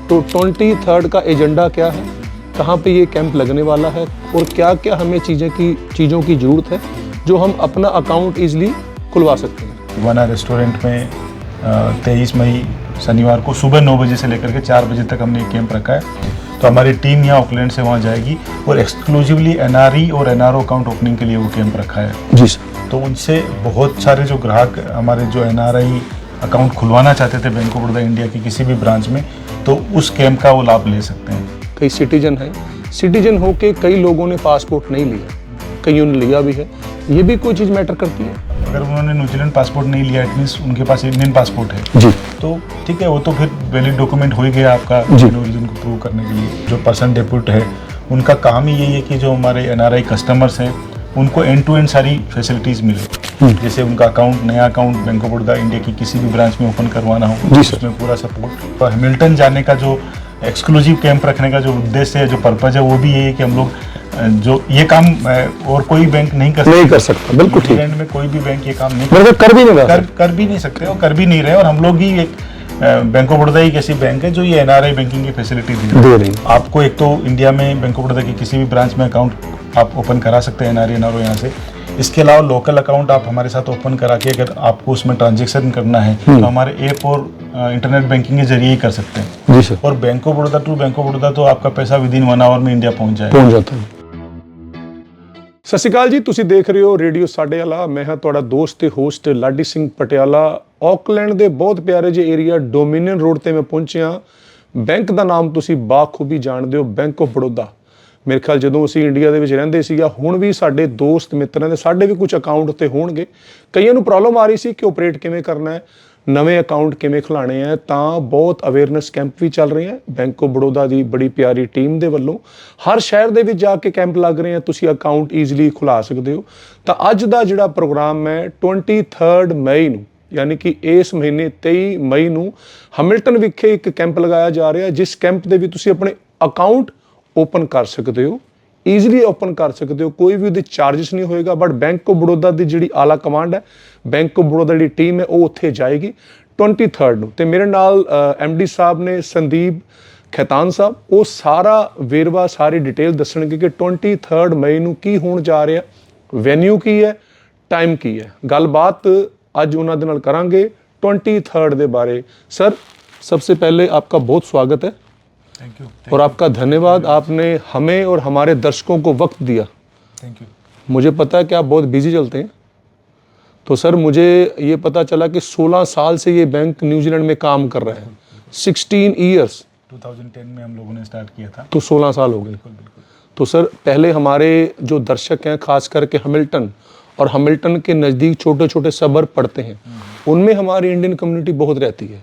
तो 23 का एजेंडा क्या है, कहाँ पे ये कैंप लगने वाला है और क्या क्या हमें चीज़ों की ज़रूरत है जो हम अपना अकाउंट ईजिली खुलवा सकते हैं। इग्वाना रेस्टोरेंट में 23 मई शनिवार को सुबह 9 बजे से लेकर के 4 बजे तक हमने कैंप रखा है। तो हमारी टीम यहाँ ऑकलैंड से वहाँ जाएगी और एक्सक्लूसिवली एनआरई और एनआरओ अकाउंट ओपनिंग के लिए वो कैंप रखा है। जी सर। तो उनसे बहुत सारे जो ग्राहक हमारे जो एनआरई अकाउंट खुलवाना चाहते थे बैंक ऑफ बड़ौदा इंडिया की किसी भी ब्रांच में, तो उस कैंप का वो लाभ ले सकते हैं। कई सिटीजन हैं, सिटीजन होके कई लोगों ने पासपोर्ट नहीं लिया, कईयों ने लिया भी है, ये भी कोई चीज़ मैटर करती है। अगर उन्होंने न्यूजीलैंड पासपोर्ट नहीं लिया, एटलीस्ट उनके पास इंडियन पासपोर्ट है जी, तो ठीक है, वो तो फिर वैलिड डॉक्यूमेंट हो ही गया आपका ओरिजिन को प्रूव करने के लिए। जो पर्सन डेप्यूट है उनका काम ही यही है कि जो हमारे एनआरआई कस्टमर्स हैं उनको एंड टू एंड सारी फैसिलिटीज़ मिले। जैसे उनका अकाउंट, नया account bank of Baroda India की किसी भी ब्रांच में ओपन करवाना हो, उसमें पूरा सपोर्ट। तो हैमिल्टन जाने का जो एक्सक्लूसिव कैंप रखने का जो उद्देश्य है, जो पर्पज़ है, वो भी यही है कि हम लोग जो ये काम और कोई बैंक नहीं कर सकता। बिल्कुल ठीक। न्यूजीलैंड में कोई भी बैंक ये काम नहीं कर भी नहीं सकते और कर भी नहीं रहे। और हम लोग ही एक बैंक ऑफ बड़ौदा एक ऐसी बैंक है जो ये एनआरआई बैंकिंग की फैसिलिटी दे रही है। आपको एक तो इंडिया में बैंक ऑफ बड़ौदा की किसी भी ब्रांच में अकाउंट आप ओपन करा सकते हैं एनआरई एनआरओ यहाँ से। इसके अलावा लोकल अकाउंट आप हमारे साथ ओपन करा के अगर आपको उसमें ट्रांजेक्शन करना है तो हमारे ऐप और इंटरनेट बैंकिंग के जरिए ही कर सकते हैं। जी सर। और bank of Baroda to bank of Baroda तो आपका पैसा विदिन 1 आवर में इंडिया पहुंच जाता है। ਸਤਿ ਸ਼੍ਰੀ ਅਕਾਲ ਜੀ, ਤੁਸੀਂ ਦੇਖ ਰਹੇ ਹੋ ਰੇਡੀਓ ਸਾਡੇ ਵਾਲਾ। ਮੈਂ ਹਾਂ ਤੁਹਾਡਾ ਦੋਸਤ ਤੇ ਹੋਸਟ ਲਾਡੀ ਸਿੰਘ ਪਟਿਆਲਾ। ਆਕਲੈਂਡ ਦੇ ਬਹੁਤ ਪਿਆਰੇ ਜਿਹੇ ਏਰੀਆ ਡੋਮਿਨੀਅਨ ਰੋਡ ਤੇ ਮੈਂ ਪਹੁੰਚਿਆ। ਬੈਂਕ ਦਾ ਨਾਮ ਤੁਸੀਂ ਬਾਖੂਬੀ ਜਾਣਦੇ ਹੋ, ਬੈਂਕ ਆਫ ਬੜੌਦਾ। ਮੇਰੇ ਖਿਆਲ ਜਦੋਂ ਅਸੀਂ ਇੰਡੀਆ ਦੇ ਵਿੱਚ ਰਹਿੰਦੇ ਸੀਗਾ, ਹੁਣ ਵੀ ਸਾਡੇ ਦੋਸਤ ਮਿੱਤਰਾਂ ਦੇ ਸਾਡੇ ਵੀ ਕੁਝ ਅਕਾਊਂਟ ਉੱਤੇ ਹੋਣਗੇ। ਕਈਆਂ ਨੂੰ ਪ੍ਰੋਬਲਮ ਆ ਰਹੀ ਸੀ ਕਿ ਆਪਰੇਟ ਕਿਵੇਂ ਕਰਨਾ ਹੈ, ਨਵੇਂ ਅਕਾਊਂਟ ਕਿਵੇਂ ਖੁਲਾਣੇ ਆ, ਤਾਂ ਬਹੁਤ ਅਵੇਅਰਨੈਸ ਕੈਂਪ ਵੀ ਚੱਲ ਰਹੇ ਆ ਬੈਂਕ ਆਫ ਬੜੌਦਾ ਦੀ ਬੜੀ ਪਿਆਰੀ ਟੀਮ ਦੇ ਵੱਲੋਂ। ਹਰ ਸ਼ਹਿਰ ਦੇ ਵਿੱਚ ਜਾ ਕੇ ਕੈਂਪ ਲੱਗ ਰਹੇ ਆ, ਤੁਸੀਂ ਅਕਾਊਂਟ ਈਜ਼ੀਲੀ ਖੁਲਾ ਸਕਦੇ ਹੋ। ਤਾਂ ਅੱਜ ਦਾ ਜਿਹੜਾ ਪ੍ਰੋਗਰਾਮ ਹੈ 23 ਮਈ ਨੂੰ, ਯਾਨੀ ਕਿ ਇਸ ਮਹੀਨੇ 23 ਮਈ ਨੂੰ ਹੈਮਿਲਟਨ ਵਿਖੇ ਇੱਕ ਕੈਂਪ ਲਗਾਇਆ ਜਾ ਰਿਹਾ, ਜਿਸ ਕੈਂਪ ਦੇ ਵਿੱਚ ਤੁਸੀਂ ਆਪਣੇ ਅਕਾਊਂਟ ਓਪਨ ਕਰ ਸਕਦੇ ਹੋ, ਈਜ਼ੀਲੀ ਓਪਨ ਕਰ ਸਕਦੇ ਹੋ। ਕੋਈ ਵੀ ਉਹਦੇ ਚਾਰजेस ਨਹੀਂ ਹੋਏਗਾ। ਬਟ ਬੈਂਕ ਆਫ ਬੜੌਦਾ ਦੀ ਜਿਹੜੀ ਆਲਾ ਕਮਾਂਡ ਹੈ, ਬੈਂਕ ਆਫ ਬੜੌਦਾ ਜਿਹੜੀ ਟੀਮ ਹੈ, ਉਹ ਉੱਥੇ ਜਾਏਗੀ 23 ਨੂੰ। ਤੇ ਮੇਰੇ ਨਾਲ MD ਸਾਹਿਬ ਨੇ, ਸੰਦੀਪ ਖੈਤਾਨ ਸਾਹਿਬ, ਉਹ ਸਾਰਾ ਵੇਰਵਾ, ਸਾਰੀ ਡਿਟੇਲ ਦੱਸਣਗੇ ਕਿ 23 ਮਈ ਨੂੰ ਕੀ ਹੋਣ ਜਾ ਰਿਹਾ, ਵੈਨਿਊ ਕੀ ਹੈ, ਟਾਈਮ ਕੀ ਹੈ। ਗੱਲਬਾਤ ਅੱਜ ਉਹਨਾਂ ਦੇ ਨਾਲ ਕਰਾਂਗੇ 23 ਦੇ ਬਾਰੇ। सर, सबसे पहले आपका बहुत स्वागत है। Thank you. और आपका धन्यवाद, आपने हमें और हमारे दर्शकों को वक्त दिया। Thank you. मुझे पता है कि आप बहुत बिजी चलते हैं, तो सर मुझे ये पता चला कि 16 साल से ये बैंक न्यूजीलैंड में काम कर रहा है। 16 ईयर्स। 2010 में हम लोगों ने स्टार्ट किया था, तो 16 साल हो गए। बिल्कुल। तो सर पहले हमारे जो दर्शक हैं, खास करके हैमिल्टन और हैमिल्टन के नज़दीक छोटे छोटे सबर्ब पड़ते हैं, उनमें हमारी इंडियन कम्युनिटी बहुत रहती है।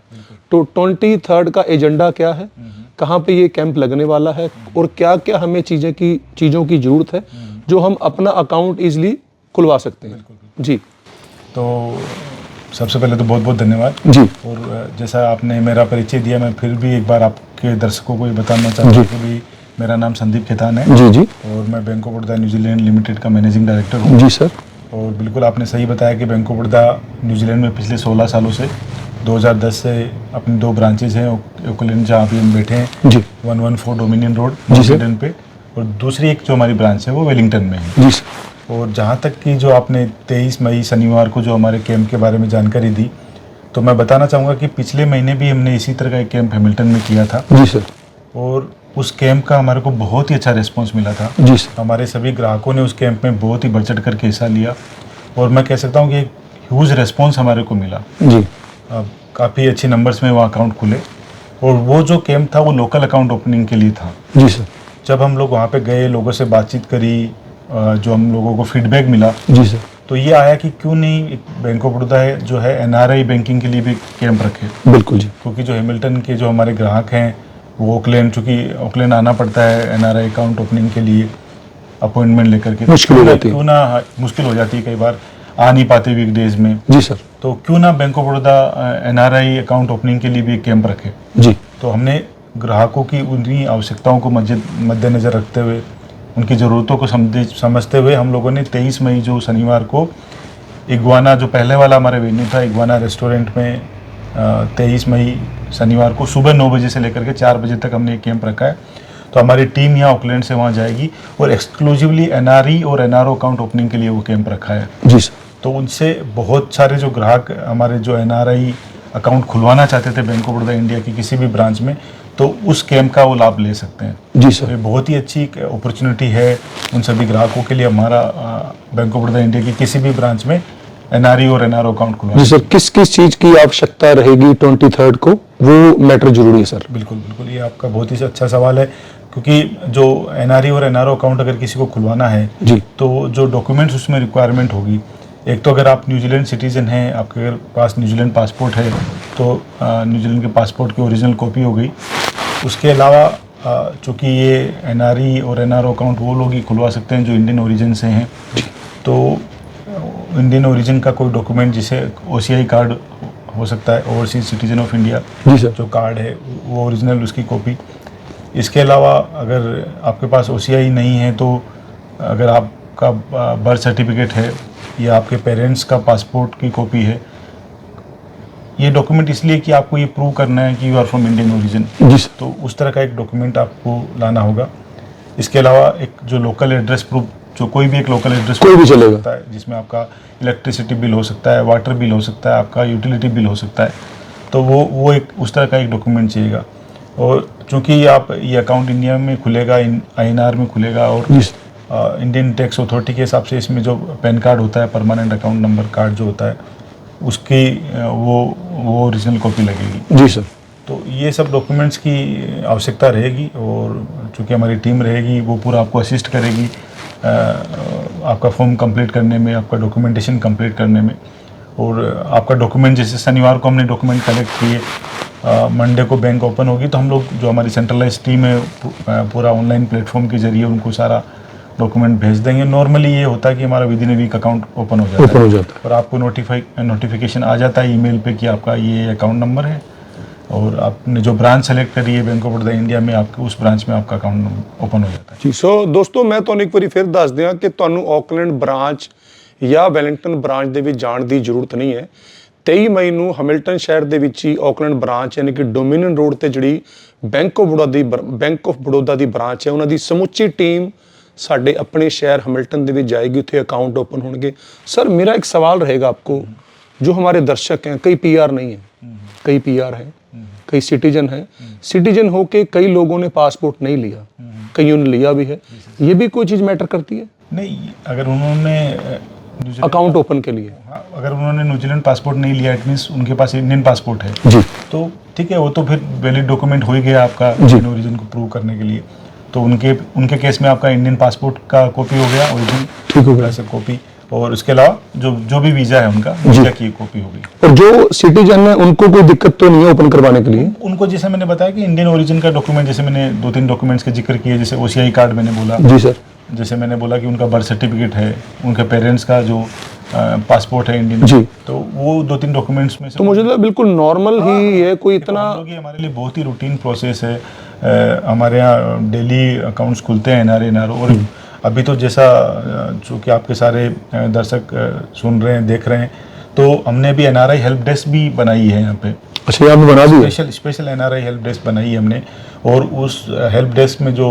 तो 23 का एजेंडा क्या है, कहाँ पे ये कैंप लगने वाला है और क्या क्या हमें चीज़ों की ज़रूरत है जो हम अपना अकाउंट ईजिली खुलवा सकते हैं। जी, तो सबसे पहले तो बहुत बहुत धन्यवाद जी। और जैसा आपने मेरा परिचय दिया, मैं फिर भी एक बार आपके दर्शकों को ये बताना चाहता हूँ कि भी मेरा नाम संदीप खैतान है। जी जी। और मैं bank of Baroda New Zealand limited का मैनेजिंग डायरेक्टर हूँ। जी सर। और बिल्कुल आपने सही बताया कि बैंक ऑफ बड़ौदा न्यूजीलैंड में पिछले 16 सालों से 2010 से अपनी 2 ब्रांचेज हैं। ओकलैंड जहाँ पे हम बैठे हैं जी, 114 डोमिनियन रोड जी पे, और दूसरी एक जो हमारी ब्रांच है वो वेलिंगटन में है। जी सर। और जहाँ तक कि जो आपने 23 मई शनिवार को जो हमारे कैंप के बारे में जानकारी दी, तो मैं बताना चाहूँगा कि पिछले महीने भी हमने इसी तरह का एक कैंप हैमिल्टन में किया था। जी सर। और उस कैंप का हमारे को बहुत ही अच्छा रिस्पॉन्स मिला था। जी सर। हमारे सभी ग्राहकों ने उस कैंप में बहुत ही बढ़ चढ़ करके हिस्सा लिया और मैं कह सकता हूँ कि एक ह्यूज रिस्पॉन्स हमारे को मिला। जी। काफ़ी अच्छे नंबर्स में वो अकाउंट खुले और वो जो कैंप था वो लोकल अकाउंट ओपनिंग के लिए था। जी सर। जब हम लोग वहाँ पे गए, लोगों से बातचीत करी, जो हम लोगों को फीडबैक मिला, जी सर, तो ये आया कि क्यों नहीं एक बैंक ऑफ बड़ौदा है जो है एनआरआई बैंकिंग के लिए भी कैंप रखे। बिल्कुल जी। क्योंकि जो हैमिल्टन के जो हमारे ग्राहक हैं वो ओकलैंड, चूँकि ओकलैंड आना पड़ता है एनआरआई अकाउंट ओपनिंग के लिए अपॉइंटमेंट लेकर के, मुश्किल हो जाती है। क्यों ना मुश्किल हो जाती है, कई बार आ नहीं पाते वीकडेज में। जी सर। तो क्यों ना bank of Baroda NRI account opening के लिए भी एक कैंप रखे। जी। तो हमने ग्राहकों की उन्हीं आवश्यकताओं को मद्देनज़र रखते हुए, उनकी ज़रूरतों को समझते हुए हम लोगों ने 23 मई जो शनिवार को इग्वाना, जो पहले वाला हमारा वेन्यू था इग्वाना रेस्टोरेंट में 23 मई शनिवार को सुबह 9 बजे से लेकर के 4 बजे तक हमने एक कैंप रखा है। तो हमारी टीम यहाँ ऑकलैंड से वहाँ जाएगी और एक्सक्लूसिवली एनआरई और एनआरओ अकाउंट ओपनिंग के लिए वो कैंप रखा है। जी सर। तो उनसे बहुत सारे जो ग्राहक हमारे जो एनआरई अकाउंट खुलवाना चाहते थे बैंक ऑफ बड़ौदा इंडिया की किसी भी ब्रांच में, तो उस कैंप का वो लाभ ले सकते हैं। जी तो सर। ये बहुत ही अच्छी अपॉर्चुनिटी है उन सभी ग्राहकों के लिए। हमारा बैंक ऑफ बड़ौदा इंडिया की किसी भी ब्रांच में एनआरई और एनआरओ अकाउंट खुलवाना। जी सर, किस किस चीज की आवश्यकता रहेगी 23 को, वो मैटर जरूरी है सर? बिल्कुल बिल्कुल, ये आपका बहुत ही अच्छा सवाल है, क्योंकि जो एनआरई और एनआरओ अकाउंट अगर किसी को खुलवाना है जी, तो जो डॉक्यूमेंट्स उसमें रिक्वायरमेंट होगी, एक तो अगर आप न्यूजीलैंड सिटीजन हैं, आपके अगर पास न्यूजीलैंड पासपोर्ट है तो न्यूजीलैंड के पासपोर्ट की ओरिजिनल कॉपी हो गई। उसके अलावा चूँकि ये एनआरई और एनआरओ अकाउंट वो लोग ही खुलवा सकते हैं जो इंडियन ओरिजिन से हैं, तो इंडियन ओरिजिन का कोई डॉक्यूमेंट, जिसे ओसीआई कार्ड हो सकता है, overseas citizen of India ji sir. जो कार्ड है वो ओरिजिनल उसकी कॉपी। इसके अलावा अगर आपके पास ओसीआई नहीं है तो अगर आपका बर्थ सर्टिफिकेट है या आपके पेरेंट्स का पासपोर्ट की कॉपी है, ये डॉक्यूमेंट इसलिए कि आपको ये प्रूव करना है कि you are from Indian origin. Ji sir. तो उस तरह का एक डॉक्यूमेंट आपको लाना होगा। इसके अलावा एक जो लोकल एड्रेस प्रूफ, जो कोई भी एक लोकल एड्रेस कोई भी चलेगा, होता है, जिसमें आपका इलेक्ट्रिसिटी बिल हो सकता है, वाटर बिल हो सकता है, आपका यूटिलिटी बिल हो सकता है, तो वो एक उस तरह का एक डॉक्यूमेंट चाहिएगा। और चूँकि आप ये अकाउंट इंडिया में खुलेगा, आईएनआर में खुलेगा, और इंडियन टैक्स अथॉरिटी के हिसाब से इसमें जो पैन कार्ड होता है, परमानेंट अकाउंट नंबर कार्ड जो होता है, उसकी वो ओरिजिनल कॉपी लगेगी। जी सर। तो ये सब डॉक्यूमेंट्स की आवश्यकता रहेगी, और चूँकि हमारी टीम रहेगी वो पूरा आपको असिस्ट करेगी आपका फॉर्म कंप्लीट करने में, आपका डॉक्यूमेंटेशन कंप्लीट करने में। और आपका डॉक्यूमेंट, जैसे शनिवार को हमने डॉक्यूमेंट कलेक्ट किए, मंडे को बैंक ओपन होगी, तो हम लोग जो हमारी सेंट्रलाइज टीम है पूरा ऑनलाइन प्लेटफॉर्म के जरिए उनको सारा डॉक्यूमेंट भेज देंगे। नॉर्मली ये होता है कि हमारा within a week account open हो जाता है और आपको नोटिफिकेशन आ जाता है ईमेल पे कि आपका ये अकाउंट नंबर है, और आपने जो ब्रांच सेलेक्ट करी है बैंक ऑफ बड़ौदा इंडिया में, आपके उस ब्रांच में आपका अकाउंट ओपन हो जाता है। जी, सो दोस्तों मैं ਤੁਹਾਨੂੰ ਇੱਕ ਵਾਰੀ ਫਿਰ ਦੱਸ ਦਿਆਂ ਕਿ ਤੁਹਾਨੂੰ ਆਕਲੈਂਡ ਬ੍ਰਾਂਚ ਜਾਂ ਵੈਲਿੰਗਟਨ ਬ੍ਰਾਂਚ ਦੇ ਵਿੱਚ ਜਾਣ ਦੀ ਜ਼ਰੂਰਤ ਨਹੀਂ ਹੈ। 23 ਮਈ ਨੂੰ ਹੈਮਿਲਟਨ ਸ਼ਹਿਰ ਦੇ ਵਿੱਚ ਹੀ ਆਕਲੈਂਡ ਬ੍ਰਾਂਚ ਯਾਨੀ ਕਿ ਡੋਮਿਨੀਅਨ ਰੋਡ ਤੇ ਜਿਹੜੀ bank of Baroda the branch ਹੈ, ਉਹਨਾਂ ਦੀ ਸਮੁੱਚੀ ਟੀਮ ਸਾਡੇ ਆਪਣੇ ਸ਼ਹਿਰ हैमिल्टन ਦੇ ਵਿੱਚ जाएगी, ਉੱਥੇ अकाउंट ओपन होंगे। सर मेरा एक सवाल रहेगा आपको, जो हमारे दर्शक हैं, कई पीआर नहीं है, कई पीआर हैं, कई सिटीजन हैं, सिटीजन होके कई लोगों ने पासपोर्ट नहीं लिया, कईयों ने लिया भी है, ये भी कोई चीज़ मैटर करती है? नहीं, अगर उन्होंने अकाउंट ओपन के लिए, अगर उन्होंने न्यूजीलैंड पासपोर्ट नहीं लिया, इट मीन्स उनके पास इंडियन पासपोर्ट है जी, तो ठीक है, वो तो फिर वैलिड डॉक्यूमेंट हो ही गया आपका इंडियन ओरिजिन को प्रूव करने के लिए। तो उनके केस में आपका इंडियन पासपोर्ट का कॉपी हो गया, ओरिजिन ठीक हो गया सब कॉपी, और उसके अलावा जो भी वीज़ा है उनका वीज़ा की कॉपी हो गई। और जो सिटीजन है उनको कोई दिक्कत तो नहीं है ओपन करवाने के लिए? उनको जैसे मैंने बताया कि इंडियन ओरिजिन का डॉक्यूमेंट, जैसे मैंने 2-3 डॉक्यूमेंट्स के जिक्र किए, जैसे ओसीआई कार्ड मैंने बोला, जी सर, जैसे मैंने बोला कि उनका बर्थ सर्टिफिकेट है, उनके पेरेंट्स का जो पासपोर्ट है इंडियन जी, तो वो 2-3 डॉक्यूमेंट्स में से तो मुझे तो बिल्कुल नॉर्मल ही है, कोई इतना ये हमारे लिए बहुत ही रूटीन प्रोसेस है। हमारे यहाँ डेली अकाउंट्स खुलते हैं एनआरई एनआरओ, और अभी तो जैसा चूँकि आपके सारे दर्शक सुन रहे हैं, देख रहे हैं, तो हमने अभी एनआरआई हेल्प डेस्क भी बनाई है यहाँ पे। अच्छा, यहाँ पे बना दी है? स्पेशल एनआरआई हेल्प डेस्क बनाई है हमने, और उस हेल्प डेस्क में जो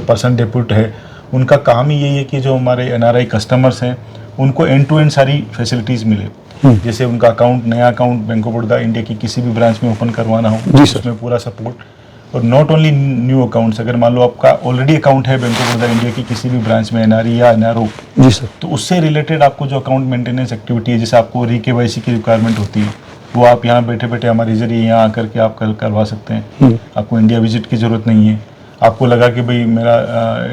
पर्सन डेप्यूट है, उनका काम ही यही है कि जो हमारे एनआरआई कस्टमर्स हैं उनको एंड टू एंड सारी फैसिलिटीज़ मिले। जैसे उनका अकाउंट, नया account bank of Baroda India की किसी भी ब्रांच में ओपन करवाना हो, उसमें पूरा सपोर्ट। और नॉट ओनली न्यू अकाउंट्स, अगर मान लो आपका ऑलरेडी अकाउंट है बैंक ऑफ बड़ौदा इंडिया की किसी भी ब्रांच में, एनआरई या एनआरओ, जी सर, तो उससे रिलेटेड आपको जो अकाउंट मेंटेनेंस एक्टिविटी है, जैसे आपको रीकेवाईसी की रिक्वायरमेंट होती है, वो आप यहाँ बैठे बैठे हमारे जरिए यहाँ आकर के आप करवा सकते हैं। आपको इंडिया विजिट की ज़रूरत नहीं है। आपको लगा कि भाई मेरा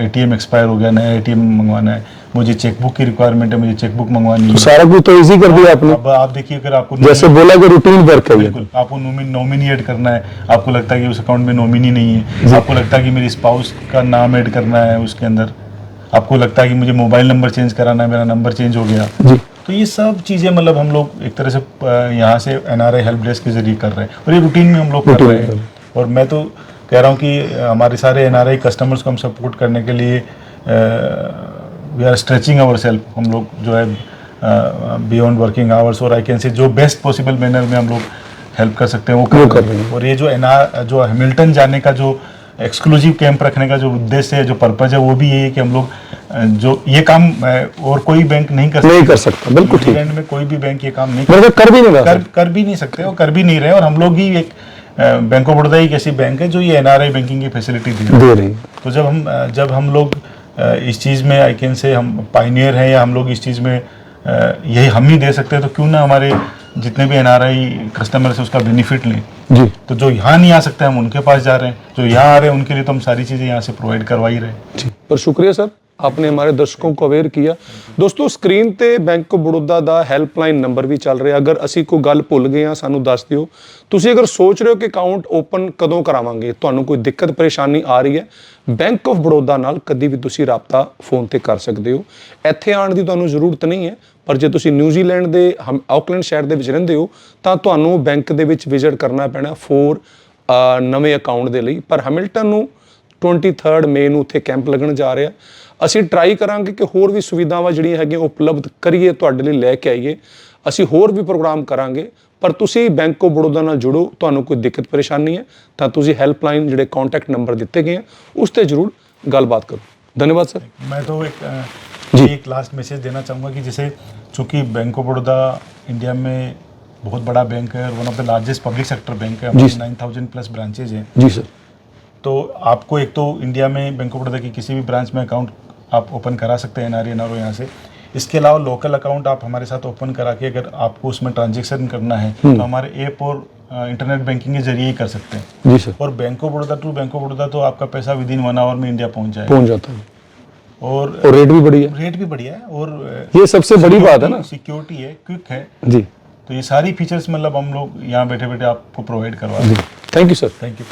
एटीएम एक्सपायर हो गया, नया एटीएम मंगवाना है, मुझे चेकबुक की रिक्वायरमेंट है, मुझे चेकबुक मंगवानी है, तो सारा कुछ तो इजी कर दिया आपने। अब आप देखिए, अगर आपको जैसे बोला कि रूटीन वर्क है, बिल्कुल आपको नॉमिनी ऐड करना है, आपको लगता है कि उस अकाउंट में नॉमिनी नहीं है, आपको लगता है कि मेरी स्पाउस का नाम ऐड करना है उसके अंदर, आपको लगता है कि मुझे मोबाइल नंबर चेंज कराना है, मेरा नंबर चेंज हो गया जी, तो ये सब चीज़ें मतलब हम लोग एक तरह से यहाँ से एनआरआई हेल्प डेस्क के जरिए कर रहे हैं, और ये रूटीन में हम लोग कर रहे हैं। और मैं तो कह रहा हूँ कि हमारे सारे एनआरआई कस्टमर्स को हम सपोर्ट करने के लिए we are stretching our self, हम लोग जो है बियॉन्ड वर्किंग आवर्स, और आई कैन से जो बेस्ट पॉसिबल मैनर में हम लोग हेल्प कर सकते हैं वो कर रहे हैं। और ये जो हैमिल्टन जाने का जो एक्सक्लूसिव कैंप रखने का जो उद्देश्य है, जो पर्पज है, वो भी यही है कि हम लोग जो ये काम और कोई बैंक नहीं कर सकता। बिल्कुल ठीक। न्यूजीलैंड में कोई भी बैंक ये काम नहीं कर भी नहीं रहा, कर भी नहीं सकते और कर भी नहीं रहे। और हम लोग ही एक बैंक ऑफ बड़ौदा एक ऐसी बैंक है जो ये एनआरआई बैंकिंग की फैसिलिटी दे रही है। तो जब हम लोग इस चीज़ में आई कैन से हम पायनियर हैं, या हम लोग इस चीज़ में यही हम ही दे सकते हैं, तो क्यों ना हमारे जितने भी एनआरआई कस्टमर्स हैं उसका बेनिफिट लें जी। तो जो यहाँ नहीं आ सकते हम उनके पास जा रहे हैं, जो यहाँ आ रहे हैं उनके लिए तो हम सारी चीज़ें यहाँ से प्रोवाइड करवा ही रहे हैं जी। पर शुक्रिया सर, आपने हमारे दर्शकों को अवेयर किया। ਦੋਸਤੋ ਸਕਰੀਨ ਤੇ ਬੈਂਕ ਆਫ ਬੜੌਦਾ ਦਾ ਹੈਲਪਲਾਈਨ ਨੰਬਰ ਵੀ ਚੱਲ ਰਿਹਾ। ਅਗਰ ਅਸੀਂ ਕੋਈ ਗੱਲ ਭੁੱਲ ਗਏ ਆ ਸਾਨੂੰ ਦੱਸ ਦਿਓ। ਤੁਸੀਂ ਅਗਰ ਸੋਚ ਰਹੇ ਹੋ ਕਿ ਅਕਾਊਂਟ ਓਪਨ ਕਦੋਂ ਕਰਾਵਾਂਗੇ, ਤੁਹਾਨੂੰ ਕੋਈ ਦਿੱਕਤ ਪਰੇਸ਼ਾਨੀ ਆ ਰਹੀ ਹੈ, ਬੈਂਕ ਆਫ ਬੜੌਦਾ ਨਾਲ ਕਦੀ ਵੀ ਤੁਸੀਂ ਰਾਬਤਾ ਫੋਨ ਤੇ ਕਰ ਸਕਦੇ ਹੋ। ਇੱਥੇ ਆਉਣ ਦੀ ਤੁਹਾਨੂੰ ਜ਼ਰੂਰਤ ਨਹੀਂ ਹੈ, ਪਰ ਜੇ ਤੁਸੀਂ ਨਿਊਜ਼ੀਲੈਂਡ ਦੇ ਆਕਲੈਂਡ ਸ਼ਹਿਰ ਦੇ ਵਿੱਚ ਰਹਿੰਦੇ ਹੋ ਤਾਂ ਤੁਹਾਨੂੰ ਬੈਂਕ ਦੇ ਵਿੱਚ ਵਿਜ਼ਿਟ ਕਰਨਾ ਪੈਣਾ ਫੋਰ ਨਵੇਂ ਅਕਾਊਂਟ ਦੇ ਲਈ। ਪਰ ਹੈਮਿਲਟਨ ਨੂੰ 23 ਮਈ ਨੂੰ ਉੱਥੇ ਕੈਂਪ ਲੱਗਣ ਜਾ ਰਿਹਾ। ਅਸੀਂ ਟਰਾਈ ਕਰਾਂਗੇ ਕਿ ਹੋਰ ਵੀ ਸੁਵਿਧਾਵਾਂ ਜਿਹੜੀਆਂ ਹੈਗੀਆਂ ਉਪਲਬਧ ਕਰੀਏ, ਤੁਹਾਡੇ ਲਈ ਲੈ ਕੇ ਆਈਏ। ਅਸੀਂ ਹੋਰ ਵੀ ਪ੍ਰੋਗਰਾਮ ਕਰਾਂਗੇ, ਪਰ ਤੁਸੀਂ ਬੈਂਕ ਆਫ ਬੜੌਦਾ ਨਾਲ ਜੁੜੋ। ਤੁਹਾਨੂੰ ਕੋਈ ਦਿੱਕਤ ਪਰੇਸ਼ਾਨੀ ਹੈ ਤਾਂ ਤੁਸੀਂ ਹੈਲਪਲਾਈਨ ਜਿਹੜੇ ਕੰਟੈਕਟ ਨੰਬਰ ਦਿੱਤੇ ਗਏ ਆ ਉਸ ਤੇ ਜ਼ਰੂਰ ਗੱਲਬਾत करो। धन्यवाद सर। मैं तो एक लास्ट मैसेज देना चाहूँगा कि जैसे चूँकि बैंक ऑफ बड़ौदा इंडिया में बहुत बड़ा बैंक है और one of the largest public sector bank है, हमारे 9000 प्लस ब्रांचेज हैं जी सर। तो आपको एक तो इंडिया में बैंक ऑफ बड़ौदा की किसी भी ब्रांच में अकाउंट आप ओपन करा सकते हैं एनआरओ यहाँ से। इसके अलावा लोकल अकाउंट आप हमारे साथ ओपन करा के अगर आपको उसमें ट्रांजेक्शन करना है तो हमारे ऐप और इंटरनेट बैंकिंग के जरिए ही कर सकते हैं जी सर। और bank of Baroda to bank of Baroda तो आपका पैसा विद इन 1 आवर में इंडिया पहुँच जाता है और रेट भी बढ़िया है और ये सबसे बड़ी बात है ना, सिक्योरिटी है, क्विक है जी। तो ये सारी फीचर्स मतलब हम लोग यहाँ बैठे बैठे आपको प्रोवाइड करवा रहे हैं। Thank you sir. Thank you.